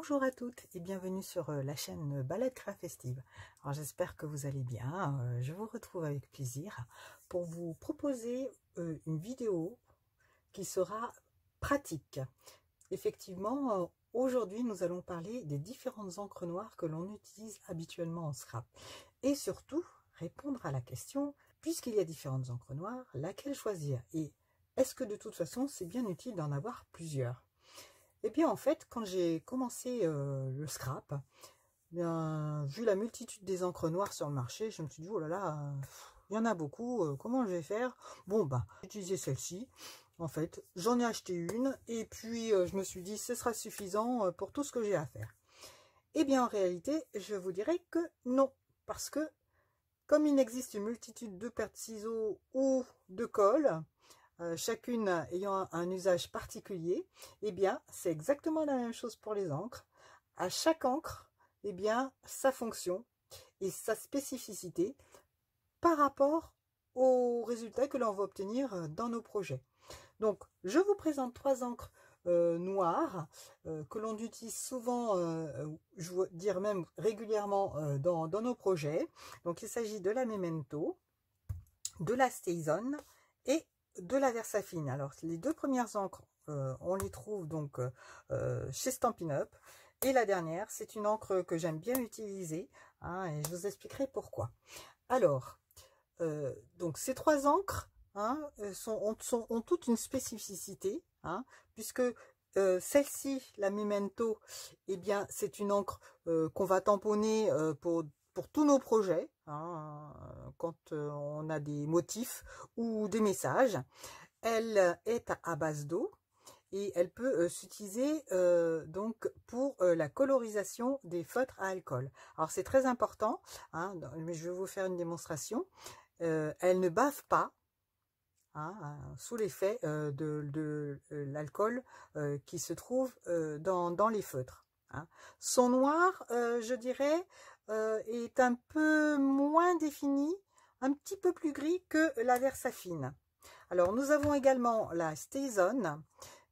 Bonjour à toutes et bienvenue sur la chaîne Balade Craft Festive. Alors j'espère que vous allez bien. Je vous retrouve avec plaisir pour vous proposer une vidéo qui sera pratique. Effectivement, aujourd'hui nous allons parler des différentes encres noires que l'on utilise habituellement en scrap. Et surtout répondre à la question, puisqu'il y a différentes encres noires, laquelle choisir? Et est-ce que de toute façon c'est bien utile d'en avoir plusieurs? Eh bien, en fait, quand j'ai commencé le scrap, bien, vu la multitude des encres noires sur le marché, je me suis dit, oh là là, il y en a beaucoup, comment je vais faire? Bon, bah, j'ai utilisé celle-ci. En fait, j'en ai acheté une, et puis je me suis dit, ce sera suffisant pour tout ce que j'ai à faire. Eh bien, en réalité, je vous dirais que non, parce que, comme il existe une multitude de paires de ciseaux ou de colle, chacune ayant un usage particulier, eh bien, c'est exactement la même chose pour les encres. À chaque encre, eh bien, sa fonction et sa spécificité par rapport aux résultats que l'on va obtenir dans nos projets. Donc, je vous présente trois encres noires que l'on utilise souvent, je veux dire même régulièrement dans nos projets. Donc, il s'agit de la Memento, de la StazOn et de la Versafine. Alors les deux premières encres, on les trouve donc chez Stampin' Up, et la dernière, c'est une encre que j'aime bien utiliser, hein, et je vous expliquerai pourquoi. Alors, donc ces trois encres hein, ont toute une spécificité, hein, puisque celle-ci, la Memento, eh bien c'est une encre qu'on va tamponner pour tous nos projets, hein, quand on a des motifs ou des messages. Elle est à base d'eau et elle peut s'utiliser donc pour la colorisation des feutres à alcool. Alors c'est très important, hein, je vais vous faire une démonstration. Elle ne bave pas, hein, sous l'effet de l'alcool qui se trouve dans les feutres. Hein. Son noir, je dirais, est un peu moins défini, un petit peu plus gris que la Versafine. Alors, nous avons également la StazOn,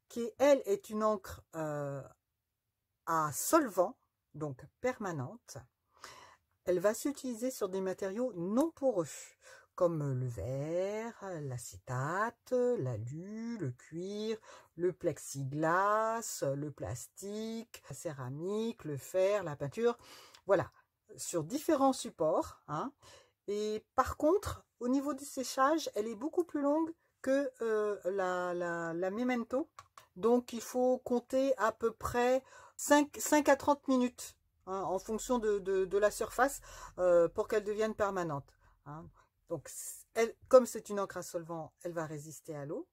qui, elle, est une encre à solvant, donc permanente. Elle va s'utiliser sur des matériaux non poreux, comme le verre, l'acétate, l'alu, le cuir, le plexiglas, le plastique, la céramique, le fer, la peinture. Voilà, sur différents supports. Hein. Et par contre, au niveau du séchage, elle est beaucoup plus longue que la Memento. Donc, il faut compter à peu près 5 à 30 minutes. Hein, en fonction de la surface pour qu'elle devienne permanente. Hein. Donc, comme c'est une encre à solvant, elle va résister à l'eau.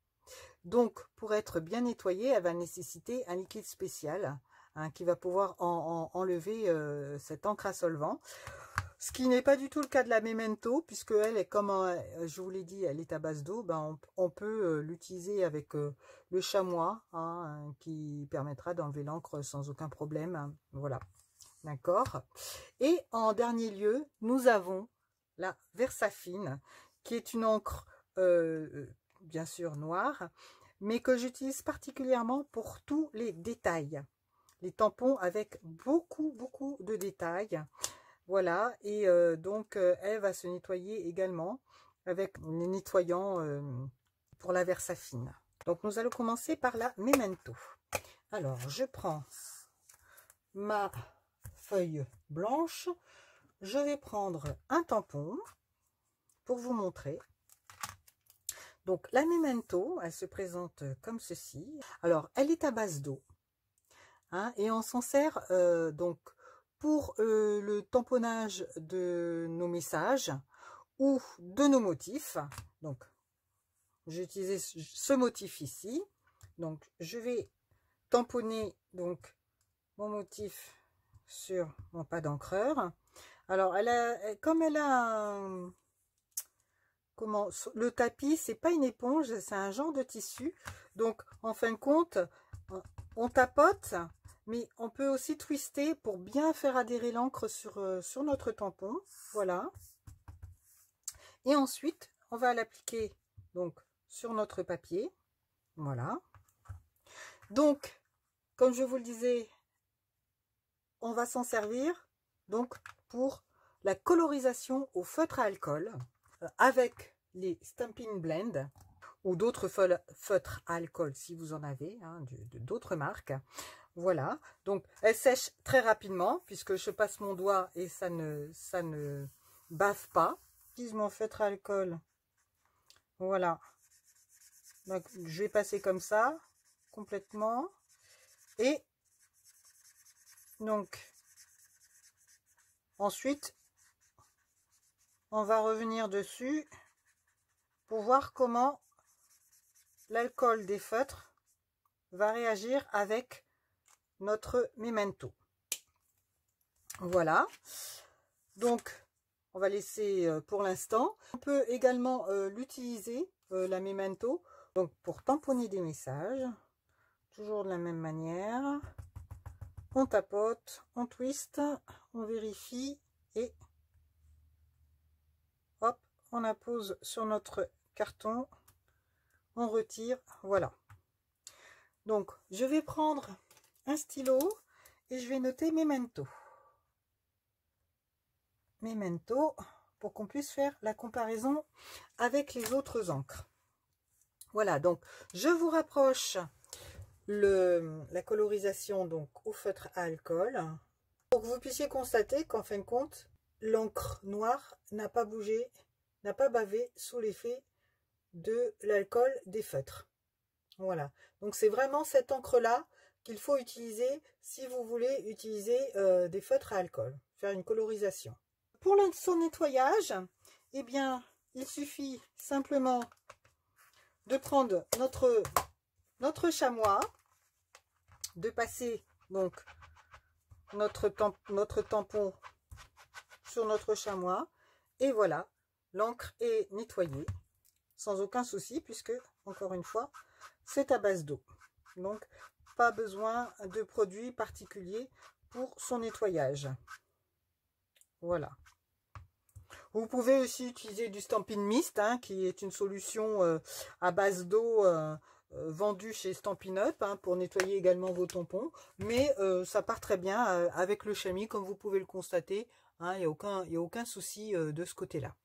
Donc, pour être bien nettoyée, elle va nécessiter un liquide spécial hein, qui va pouvoir enlever cette encre à solvant. Ce qui n'est pas du tout le cas de la Memento, puisque elle est comme, je vous l'ai dit, elle est à base d'eau. Ben, on peut l'utiliser avec le chamois, hein, qui permettra d'enlever l'encre sans aucun problème. Hein, voilà. D'accord. Et en dernier lieu, nous avons la Versafine, qui est une encre, bien sûr noire, mais que j'utilise particulièrement pour tous les détails. Les tampons avec beaucoup de détails. Voilà, et donc elle va se nettoyer également avec les nettoyants pour la Versafine. Donc nous allons commencer par la Memento. Alors, je prends ma feuille blanche, je vais prendre un tampon pour vous montrer. Donc la Memento, elle se présente comme ceci. Alors elle est à base d'eau, hein, et on s'en sert donc pour le tamponnage de nos messages ou de nos motifs. Donc j'ai utilisé ce motif ici, donc je vais tamponner donc mon motif sur mon pas d'encreur. Alors comme elle a le tapis, c'est pas une éponge, c'est un genre de tissu, donc en fin de compte on tapote, mais on peut aussi twister pour bien faire adhérer l'encre sur notre tampon. Voilà, et ensuite on va l'appliquer donc sur notre papier. Voilà, donc comme je vous le disais, on va s'en servir donc pour la colorisation au feutre à alcool avec les Stampin' Blend ou d'autres feutres à alcool si vous en avez, hein, d'autres marques. Voilà, donc elle sèche très rapidement puisque je passe mon doigt et ça ne bave pas. J'utilise mon feutre à alcool. Voilà. Donc je vais passer comme ça, complètement. Et donc ensuite, on va revenir dessus pour voir comment l'alcool des feutres va réagir avec notre memento. Voilà, donc on va laisser pour l'instant. On peut également l'utiliser, la memento, donc pour tamponner des messages, toujours de la même manière. On tapote, on twist, on vérifie et hop, on appose sur notre carton, on retire, voilà. Donc je vais prendre un stylo et je vais noter memento. Memento pour qu'on puisse faire la comparaison avec les autres encres. Voilà, donc je vous rapproche la colorisation donc au feutre à alcool pour que vous puissiez constater qu'en fin de compte l'encre noire n'a pas bougé, n'a pas bavé sous l'effet de l'alcool des feutres. Voilà, donc c'est vraiment cette encre là qu'il faut utiliser si vous voulez utiliser des feutres à alcool, faire une colorisation. Pour son nettoyage, eh bien il suffit simplement de prendre notre chamois, de passer donc notre tampon sur notre chamois et voilà, l'encre est nettoyée sans aucun souci puisque encore une fois c'est à base d'eau, donc pas besoin de produits particuliers pour son nettoyage. Voilà, vous pouvez aussi utiliser du Stampin' Mist, hein, qui est une solution à base d'eau vendue chez Stampin' Up, hein, pour nettoyer également vos tampons. Mais ça part très bien avec le chamois, comme vous pouvez le constater. Hein, il n'y a aucun souci de ce côté-là.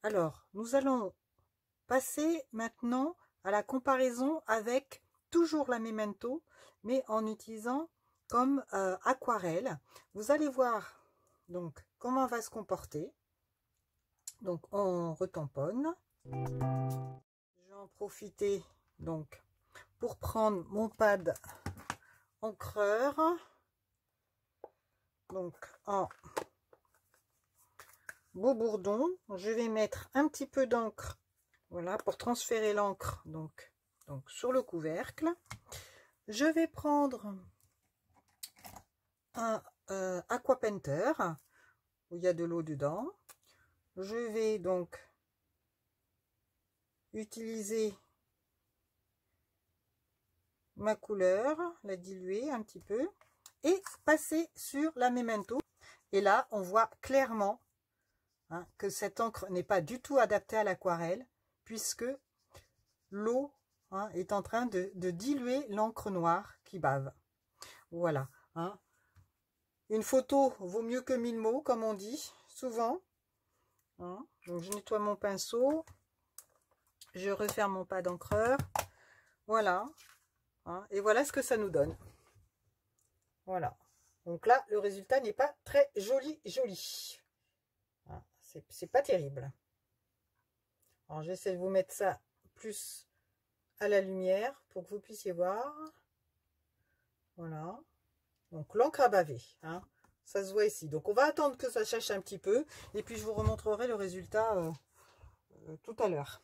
Alors, nous allons passer maintenant à la comparaison avec toujours la memento, mais en utilisant comme aquarelle. Vous allez voir donc comment va se comporter. Donc on retamponne. Je vais en profiter donc pour prendre mon pad encreur. Donc en beau bourdon, je vais mettre un petit peu d'encre, voilà, pour transférer l'encre donc sur le couvercle. Je vais prendre un Aqua Painter où il y a de l'eau dedans. Je vais donc utiliser ma couleur, la diluer un petit peu et passer sur la memento. Et là, on voit clairement, hein, que cette encre n'est pas du tout adaptée à l'aquarelle puisque l'eau, hein, est en train de diluer l'encre noire qui bave. Voilà, hein. Une photo vaut mieux que 1000 mots, comme on dit souvent. Hein. Donc je nettoie mon pinceau, je referme mon pad d'encreur, voilà, hein, et voilà ce que ça nous donne. Voilà, donc là le résultat n'est pas très joli, hein, c'est pas terrible. Alors j'essaie de vous mettre ça plus à la lumière pour que vous puissiez voir. Voilà, donc l'encre a bavé, hein. Ça se voit ici. Donc on va attendre que ça sèche un petit peu et puis je vous remontrerai le résultat tout à l'heure.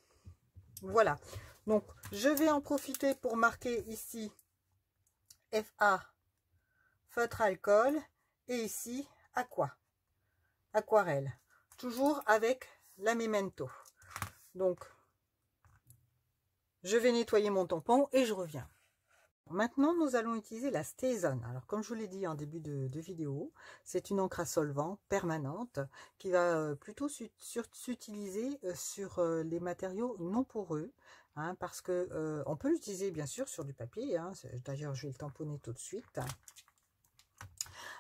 Voilà, donc je vais en profiter pour marquer ici FA feutre alcool et ici aquarelle, toujours avec la memento. Donc je vais nettoyer mon tampon et je reviens. Maintenant, nous allons utiliser la StazOn. Alors, comme je vous l'ai dit en début de vidéo, c'est une encre à solvant permanente qui va plutôt s'utiliser sur les matériaux non poreux, hein, parce que on peut l'utiliser bien sûr sur du papier. Hein, d'ailleurs, je vais le tamponner tout de suite.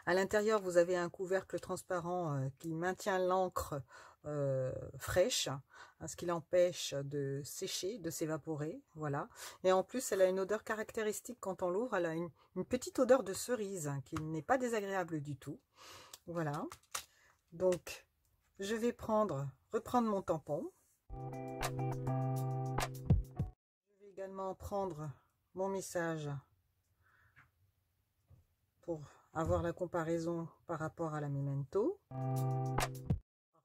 À l'intérieur, vous avez un couvercle transparent qui maintient l'encre fraîche, hein, ce qui l'empêche de sécher, de s'évaporer, voilà. Et en plus, elle a une odeur caractéristique quand on l'ouvre, elle a une petite odeur de cerise, hein, qui n'est pas désagréable du tout. Voilà. Donc, je vais reprendre mon tampon. Je vais également prendre mon message pour avoir la comparaison par rapport à la Memento. Alors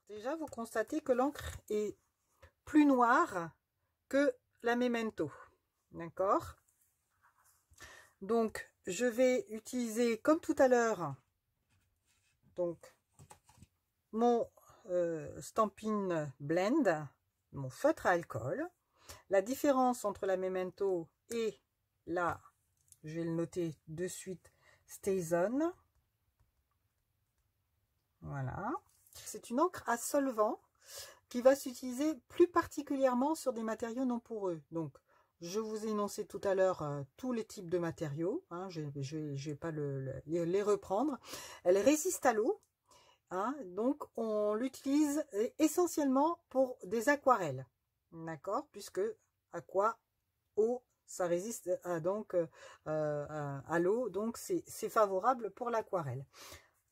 déjà, vous constatez que l'encre est plus noire que la Memento. D'accord? Donc, je vais utiliser, comme tout à l'heure, donc mon Stampin' Blend, mon feutre à alcool. La différence entre la Memento et la, je vais le noter de suite, StazOn. Voilà. C'est une encre à solvant qui va s'utiliser plus particulièrement sur des matériaux non poreux. Donc, je vous ai énoncé tout à l'heure tous les types de matériaux. Hein, je ne vais pas les reprendre. Elle résiste à l'eau. Hein, donc, on l'utilise essentiellement pour des aquarelles. D'accord? Puisque aqua, eau, ça résiste à l'eau. Donc, c'est favorable pour l'aquarelle.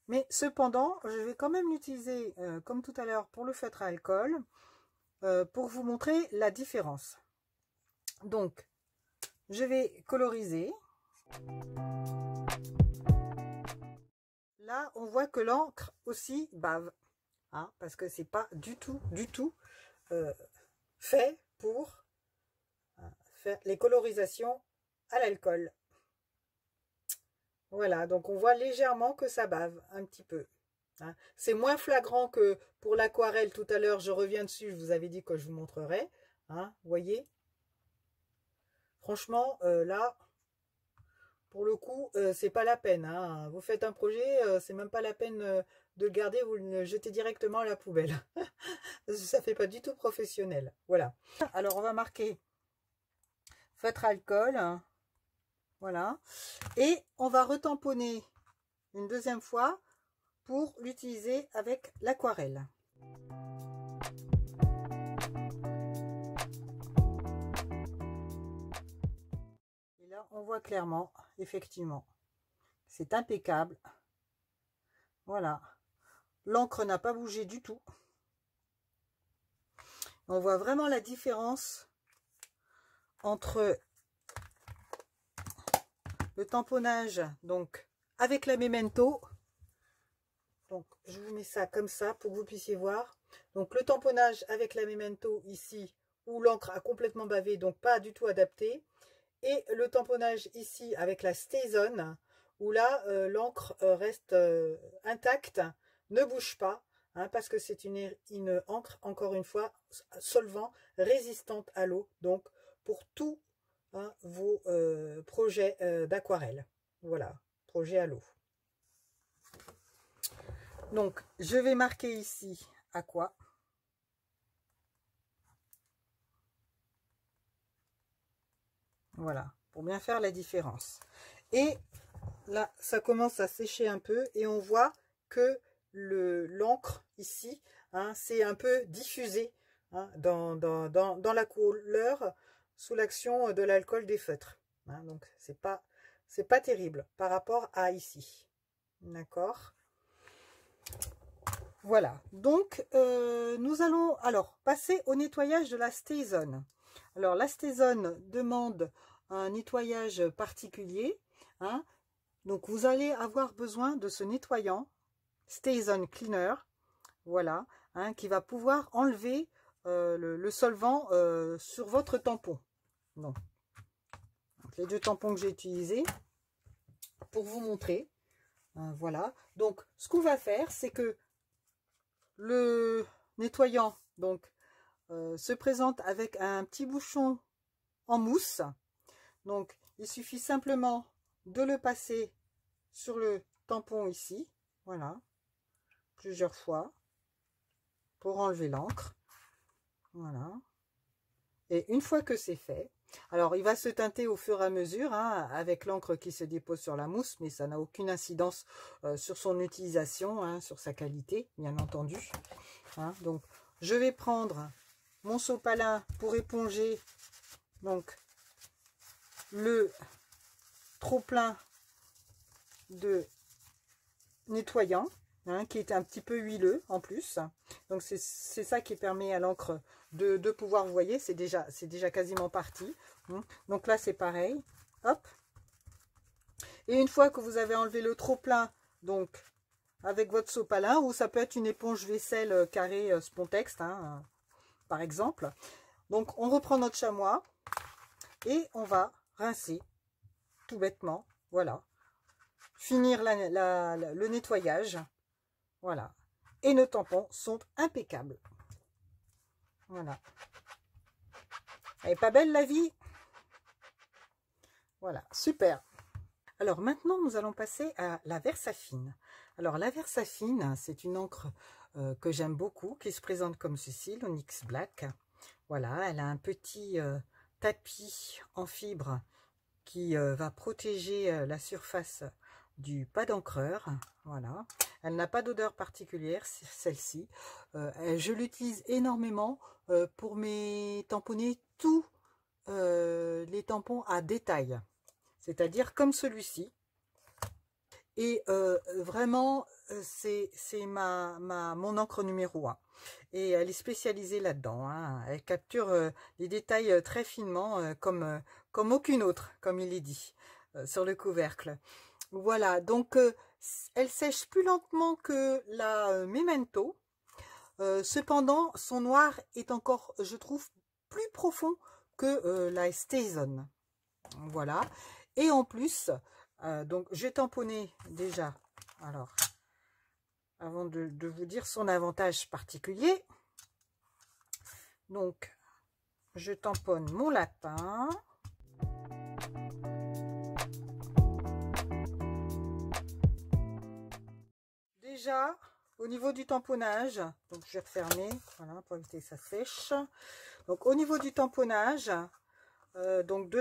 Mais cependant, je vais quand même l'utiliser, comme tout à l'heure, pour le feutre à alcool, pour vous montrer la différence. Donc, je vais coloriser. Là, on voit que l'encre aussi bave, hein, parce que c'est pas du tout fait pour faire les colorisations à l'alcool. Voilà, donc on voit légèrement que ça bave un petit peu. Hein. C'est moins flagrant que pour l'aquarelle tout à l'heure, je reviens dessus, je vous avais dit que je vous montrerai. Hein, vous voyez? Franchement, là, pour le coup, c'est pas la peine. Hein. Vous faites un projet, c'est même pas la peine de le garder, vous le jetez directement à la poubelle. Ça fait pas du tout professionnel. Voilà. Alors, on va marquer feutre alcool. Hein. Voilà. Et on va retamponner une deuxième fois pour l'utiliser avec l'aquarelle. Et là, on voit clairement, effectivement, c'est impeccable. Voilà. L'encre n'a pas bougé du tout. On voit vraiment la différence entre le tamponnage donc avec la Memento. Donc je vous mets ça comme ça pour que vous puissiez voir. Donc le tamponnage avec la Memento ici où l'encre a complètement bavé, donc pas du tout adapté. Et le tamponnage ici avec la StazOn où là l'encre reste intacte, ne bouge pas. Hein, parce que c'est une encre, encore une fois, solvant, résistante à l'eau. Donc pour tout hein, vos projets d'aquarelle. Voilà, projet à l'eau. Donc, je vais marquer ici aqua. Voilà, pour bien faire la différence. Et là, ça commence à sécher un peu et on voit que l'encre ici, hein, c'est un peu diffusé hein, dans la couleur sous l'action de l'alcool des feutres. Hein, donc, c'est pas terrible par rapport à ici. D'accord? Voilà. Donc, nous allons alors passer au nettoyage de la StazOn. Alors, la StazOn demande un nettoyage particulier. Hein, donc, vous allez avoir besoin de ce nettoyant StazOn Cleaner. Voilà. Hein, qui va pouvoir enlever le solvant sur votre tampon. Donc, les deux tampons que j'ai utilisés pour vous montrer. Voilà. Donc, ce qu'on va faire, c'est que le nettoyant donc se présente avec un petit bouchon en mousse. Donc, il suffit simplement de le passer sur le tampon ici. Voilà. Plusieurs fois pour enlever l'encre. Voilà. Et une fois que c'est fait, Alors, il va se teinter au fur et à mesure, hein, avec l'encre qui se dépose sur la mousse, mais ça n'a aucune incidence sur son utilisation, hein, sur sa qualité, bien entendu. Hein. Donc, je vais prendre mon sopalin pour éponger donc le trop-plein de nettoyant, hein, qui est un petit peu huileux en plus. Donc, c'est ça qui permet à l'encre de pouvoir, vous voyez, c'est déjà quasiment parti. Donc là, c'est pareil. Hop. Et une fois que vous avez enlevé le trop-plein, donc avec votre sopalin, ou ça peut être une éponge vaisselle carrée Spontex, hein, par exemple. Donc, on reprend notre chamois et on va rincer tout bêtement. Voilà. Finir le nettoyage. Voilà. Et nos tampons sont impeccables. Voilà. Elle est pas belle la vie? Voilà, super. Alors maintenant, nous allons passer à la Versafine. Alors la Versafine, c'est une encre que j'aime beaucoup, qui se présente comme ceci, l'Onyx Black. Voilà, elle a un petit tapis en fibre qui va protéger la surface du pas d'encreur. Voilà, elle n'a pas d'odeur particulière, celle-ci. Je l'utilise énormément pour mes tamponner tous les tampons à détail, c'est-à-dire comme celui-ci. Et vraiment, c'est mon encre numéro 1. Et elle est spécialisée là-dedans. Hein. Elle capture les détails très finement, comme aucune autre, comme il est dit, sur le couvercle. Voilà, donc elle sèche plus lentement que la Memento. Cependant, son noir est encore, je trouve, plus profond que la Stazone. Voilà. Et en plus, donc j'ai tamponné déjà. Alors, avant de vous dire son avantage particulier, donc je tamponne mon lapin. Déjà, au niveau du tamponnage, donc je vais refermer, voilà, pour éviter que ça sèche. Donc au niveau du tamponnage, donc de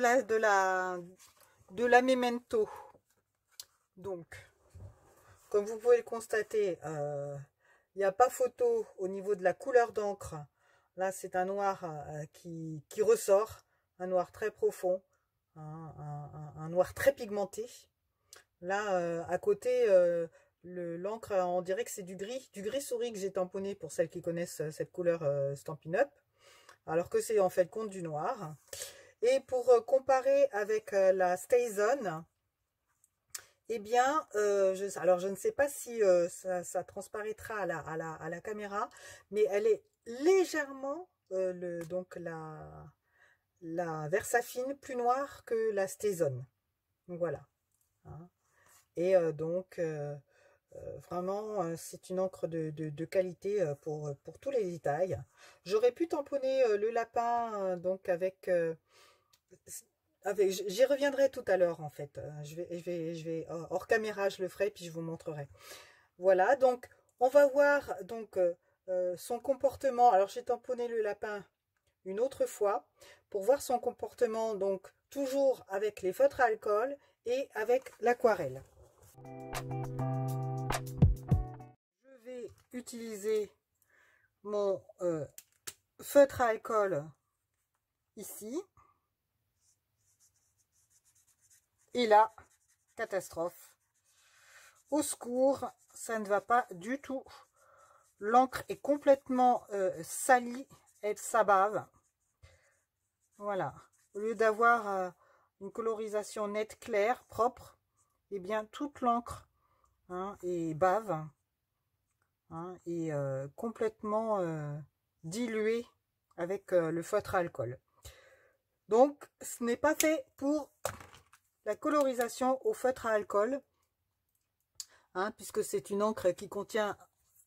la Memento, donc comme vous pouvez le constater, il n'y a pas photo au niveau de la couleur d'encre. Là, c'est un noir qui ressort, un noir très profond, un noir très pigmenté. Là, à côté, l'encre, on dirait que c'est du gris souris que j'ai tamponné pour celles qui connaissent cette couleur Stampin' Up, alors que c'est en fait compte du noir. Et pour comparer avec la Stazone, eh bien, alors je ne sais pas si ça transparaîtra à la caméra, mais elle est légèrement, donc la Versafine plus noire que la Stazone. Donc voilà. Hein. Et donc, vraiment, c'est une encre de qualité pour tous les détails. J'aurais pu tamponner le lapin donc avec j'y reviendrai tout à l'heure en fait. Je vais hors caméra, je le ferai puis je vous montrerai. Voilà, donc on va voir donc son comportement. Alors j'ai tamponné le lapin une autre fois pour voir son comportement, donc toujours avec les feutres à alcool et avec l'aquarelle. Je vais utiliser mon feutre à alcool ici. Et là, catastrophe. Au secours, ça ne va pas du tout. L'encre est complètement salie, elle s'abave. Voilà. Au lieu d'avoir une colorisation nette, claire, propre, eh bien toute l'encre est bave, et complètement diluée avec le feutre à alcool. Donc, ce n'est pas fait pour la colorisation au feutre à alcool, puisque c'est une encre qui contient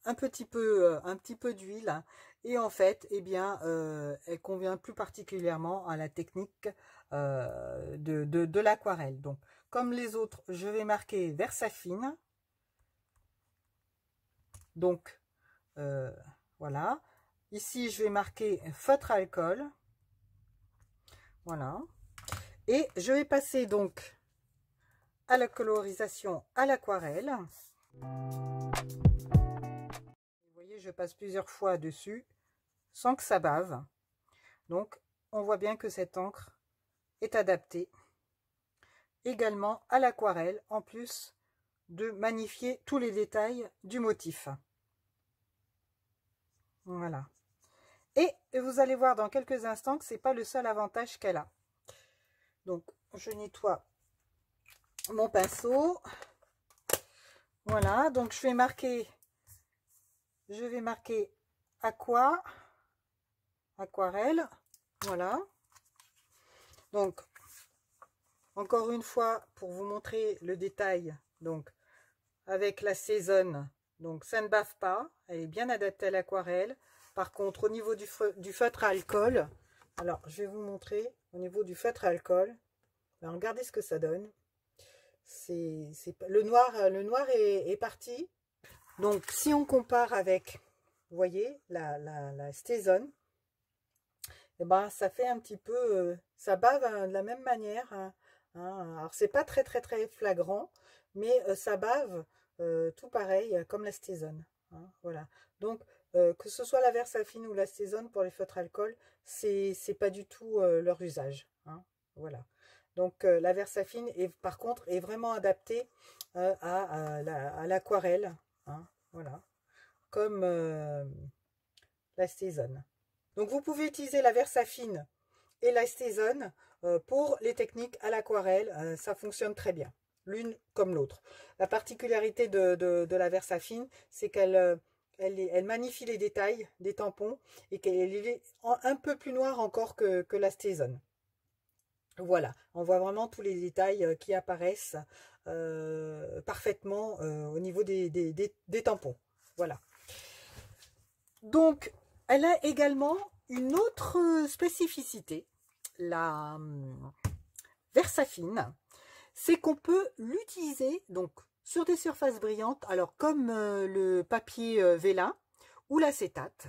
un petit peu d'huile, et en fait, eh bien, elle convient plus particulièrement à la technique de l'aquarelle. Donc, comme les autres, je vais marquer Versafine. Donc, voilà. Ici, je vais marquer feutre à alcool. Voilà. Et je vais passer donc à la colorisation à l'aquarelle. Vous voyez, je passe plusieurs fois dessus sans que ça bave. Donc, on voit bien que cette encre est adaptée également à l'aquarelle, en plus de magnifier tous les détails du motif. Voilà. Et vous allez voir dans quelques instants que c'est pas le seul avantage qu'elle a. Donc, je nettoie mon pinceau. Voilà, donc je vais marquer aquarelle. Voilà. Donc, encore une fois, pour vous montrer le détail, donc avec la Sézone, donc ça ne bave pas, elle est bien adaptée à l'aquarelle. Par contre, au niveau du feutre à alcool, alors je vais vous montrer au niveau du feutre à alcool. Alors, regardez ce que ça donne. Le noir est parti. Donc, si on compare avec, vous voyez, la Sézone, et ben, ça fait un petit peu, ça bave de la même manière. Hein. Alors, c'est pas très flagrant, mais ça bave tout pareil, comme la Sézone. Hein, voilà. Donc, que ce soit la Versafine ou la Sézone pour les feutres alcool, c'est pas du tout leur usage. Hein, voilà. Donc, la Versafine, par contre, est vraiment adaptée à l'aquarelle. Hein, voilà. Comme la Sézone. Donc, vous pouvez utiliser la Versafine et la Sézone pour les techniques à l'aquarelle. Ça fonctionne très bien, l'une comme l'autre. La particularité de la Versafine, c'est qu'elle elle magnifie les détails des tampons et qu'elle est un peu plus noire encore que la Sézone. Voilà, on voit vraiment tous les détails qui apparaissent parfaitement au niveau des tampons. Voilà. Donc, elle a également une autre spécificité, la Versafine, c'est qu'on peut l'utiliser donc sur des surfaces brillantes, alors comme le papier vélin ou l'acétate,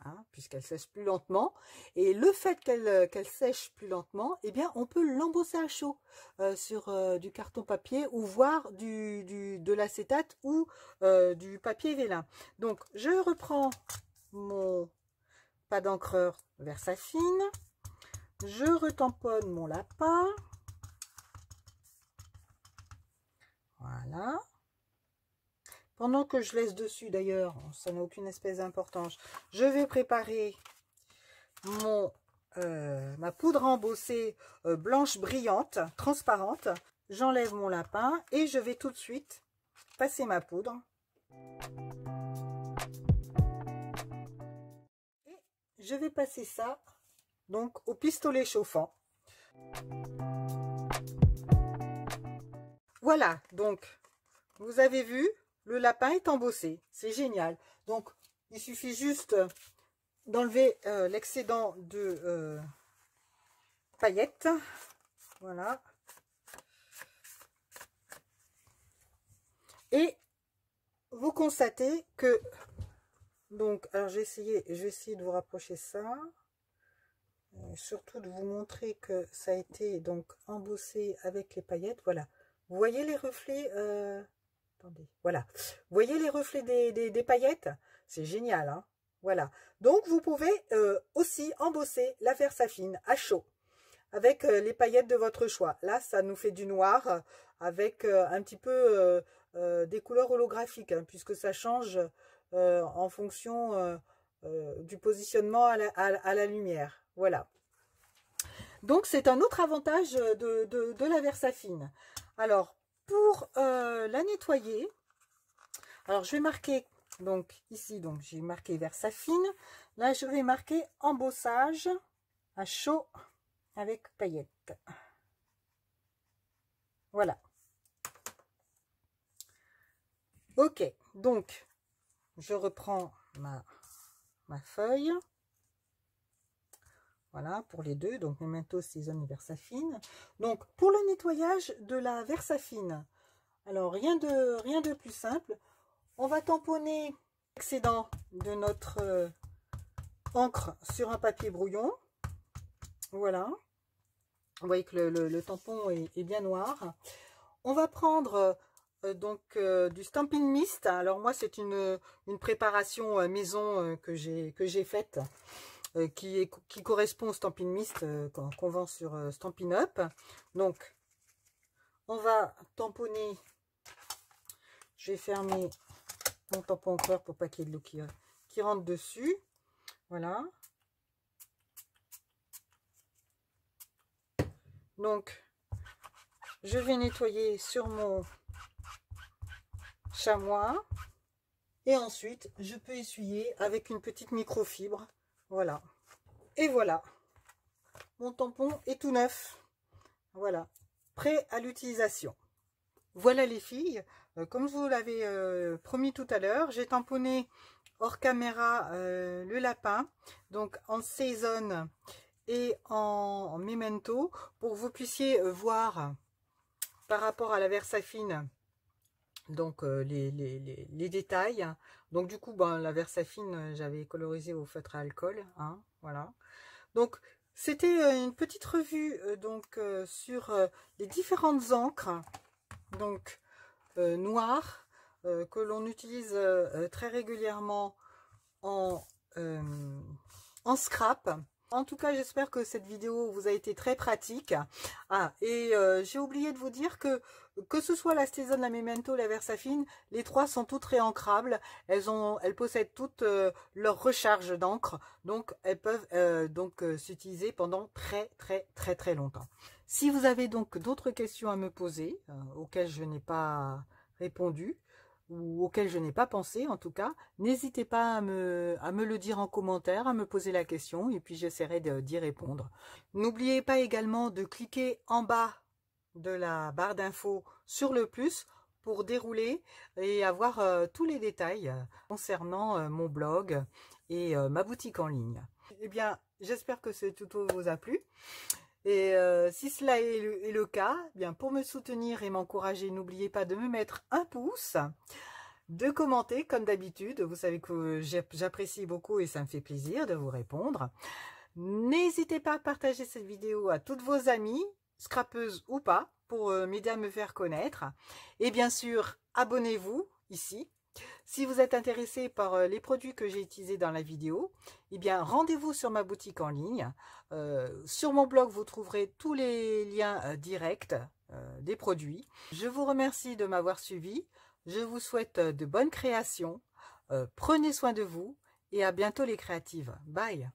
hein, puisqu'elle sèche plus lentement. Et le fait qu'elle sèche plus lentement, eh bien, on peut l'embosser à chaud sur du carton papier ou voire de l'acétate ou du papier vélin. Donc, je reprends mon pas d'encreur Versafine, je retamponne mon lapin, voilà. Pendant que je laisse dessus, d'ailleurs, ça n'a aucune espèce d'importance, je vais préparer ma poudre embossée blanche brillante, transparente. J'enlève mon lapin et je vais tout de suite passer ma poudre. Et je vais passer ça donc au pistolet chauffant. Voilà, donc vous avez vu, le lapin est embossé, c'est génial. Donc il suffit juste d'enlever l'excédent de paillettes, voilà. Et vous constatez que, donc, alors je vais essayer de vous rapprocher ça, surtout de vous montrer que ça a été donc embossé avec les paillettes, voilà. Vous voyez les reflets, attendez, voilà. Vous voyez les reflets des paillettes? C'est génial, hein? Voilà. Donc, vous pouvez aussi embosser la Versafine à chaud avec les paillettes de votre choix. Là, ça nous fait du noir avec un petit peu des couleurs holographiques, hein, puisque ça change en fonction du positionnement à la lumière. Voilà. Donc, c'est un autre avantage de la Versafine. Alors, pour la nettoyer, alors je vais marquer, donc ici, donc j'ai marqué Versafine. Là, je vais marquer embossage à chaud avec paillettes. Voilà. Ok, donc je reprends ma feuille. Voilà, pour les deux, donc Memento, Sézone et Versafine. Donc, pour le nettoyage de la Versafine, alors rien de plus simple. On va tamponner l'excédent de notre encre sur un papier brouillon. Voilà. Vous voyez que le tampon est bien noir. On va prendre du Stampin' Mist. Alors moi, c'est une préparation maison que j'ai faite, qui correspond au Stampin' Mist qu'on vend sur Stampin' Up. Donc, on va tamponner. Je vais fermer mon tampon encreur pour pas qu'il y ait de l'eau qui rentre dessus. Voilà. Donc, je vais nettoyer sur mon chamois. Et ensuite, je peux essuyer avec une petite microfibre. Voilà. Et voilà. Mon tampon est tout neuf. Voilà. Prêt à l'utilisation. Voilà les filles. Comme je vous l'avais promis tout à l'heure, j'ai tamponné hors caméra le lapin. Donc en Season et en Memento. Pour que vous puissiez voir par rapport à la Versafine. Donc les détails. Donc du coup, ben, la Versafine, j'avais colorisé au feutre à alcool. Hein, voilà. Donc c'était une petite revue sur les différentes encres donc noires que l'on utilise très régulièrement en scrap. En tout cas, j'espère que cette vidéo vous a été très pratique. Ah, et j'ai oublié de vous dire que ce soit la Season, la Memento, la Versafine, les trois sont toutes réancrables. Elles possèdent toutes leur recharge d'encre, donc elles peuvent s'utiliser pendant très longtemps. Si vous avez donc d'autres questions à me poser, auxquelles je n'ai pas répondu, ou auquel je n'ai pas pensé en tout cas, n'hésitez pas à me le dire en commentaire, à me poser la question et puis j'essaierai d'y répondre. N'oubliez pas également de cliquer en bas de la barre d'infos sur le plus pour dérouler et avoir tous les détails concernant mon blog et ma boutique en ligne. Eh bien, j'espère que ce tuto vous a plu. Et si cela est le cas, eh bien pour me soutenir et m'encourager, n'oubliez pas de me mettre un pouce, de commenter comme d'habitude. Vous savez que j'apprécie beaucoup et ça me fait plaisir de vous répondre. N'hésitez pas à partager cette vidéo à toutes vos amies, scrapeuses ou pas, pour m'aider à me faire connaître. Et bien sûr, abonnez-vous ici. Si vous êtes intéressé par les produits que j'ai utilisés dans la vidéo, eh bien rendez-vous sur ma boutique en ligne. Sur mon blog, vous trouverez tous les liens directs des produits. Je vous remercie de m'avoir suivi. Je vous souhaite de bonnes créations. Prenez soin de vous et à bientôt les créatives. Bye!